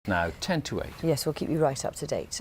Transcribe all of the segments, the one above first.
now 10 to 8. Yes, we'll keep you right up to date.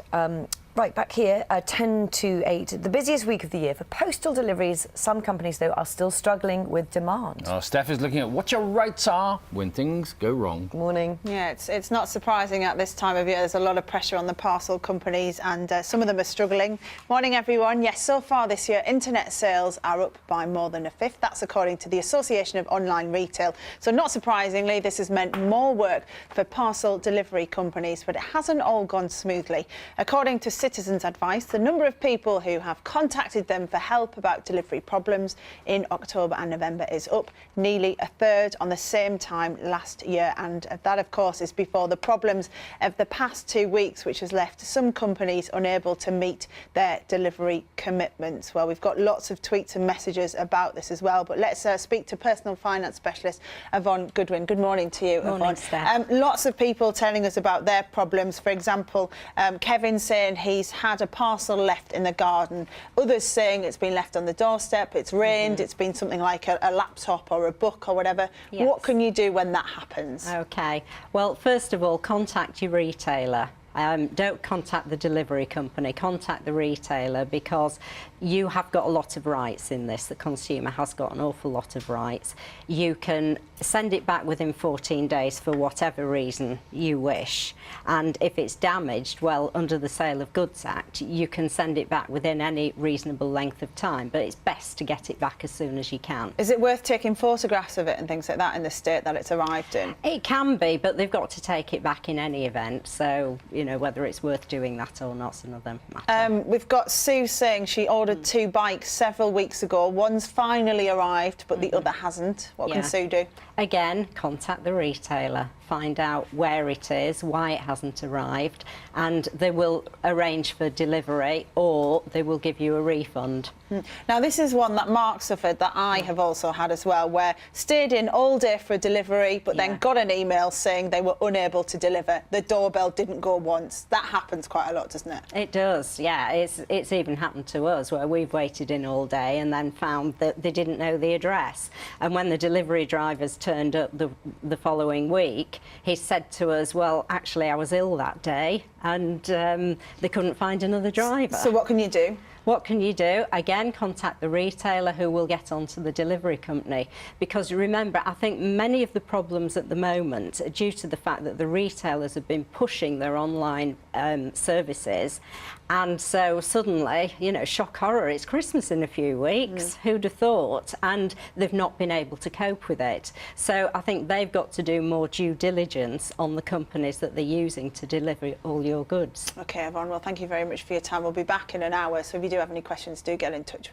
Right, back here, 10 to 8, the busiest week of the year for postal deliveries. Some companies, though, are still struggling with demand. Oh, Steph is looking at what your rights are when things go wrong. Good morning. Yeah, it's not surprising at this time of year. There's a lot of pressure on the parcel companies and some of them are struggling. Morning, everyone. Yes, so far this year, internet sales are up by more than a fifth. That's according to the Association of Online Retail. So not surprisingly, this has meant more work for parcel delivery companies, but it hasn't all gone smoothly. According to Citizens Advice, the number of people who have contacted them for help about delivery problems in October and November is up nearly a third on the same time last year, and that of course is before the problems of the past 2 weeks, which has left some companies unable to meet their delivery commitments. Well, we've got lots of tweets and messages about this as well, but let's speak to personal finance specialist Yvonne Goodwin. Good morning to you, Morning, Yvonne. Steph. Lots of people telling us about their problems. For example, Kevin saying he's had a parcel left in the garden. Others saying it's been left on the doorstep, it's rained, it's been something like a laptop or a book or whatever. Yes. What can you do when that happens? OK. Well, first of all, contact your retailer. Don't contact the delivery company, contact the retailer, because you have got a lot of rights in this. The consumer has got an awful lot of rights. You can send it back within 14 days for whatever reason you wish. And if it's damaged, well, under the Sale of Goods Act, you can send it back within any reasonable length of time, but it's best to get it back as soon as you can. Is it worth taking photographs of it and things like that in the state that it's arrived in? It can be, but they've got to take it back in any event, so, you know, whether it's worth doing that or not's another matter. We've got Sue saying she ordered 2 bikes several weeks ago. One's finally arrived, but the other hasn't. What can Sue do? Again, contact the retailer, find out where it is, why it hasn't arrived, and they will arrange for delivery or they will give you a refund. Now, this is one that Mark suffered, that I have also had as well, where stayed in all day for a delivery, but then got an email saying they were unable to deliver. The doorbell didn't go once. That happens quite a lot, doesn't it? It does, yeah. It's even happened to us, where we've waited in all day and then found that they didn't know the address. And when the delivery drivers turned up the following week, he said to us, well, actually, I was ill that day, and they couldn't find another driver. So what can you do? What can you do? Again, contact the retailer, who will get onto the delivery company. Because remember, I think many of the problems at the moment are due to the fact that the retailers have been pushing their online services. And so suddenly, you know, shock horror, it's Christmas in a few weeks. Who'd have thought? And they've not been able to cope with it. So I think they've got to do more due diligence on the companies that they're using to deliver all your goods. OK, Yvonne, well, thank you very much for your time. We'll be back in an hour, so if you do have any questions, do get in touch.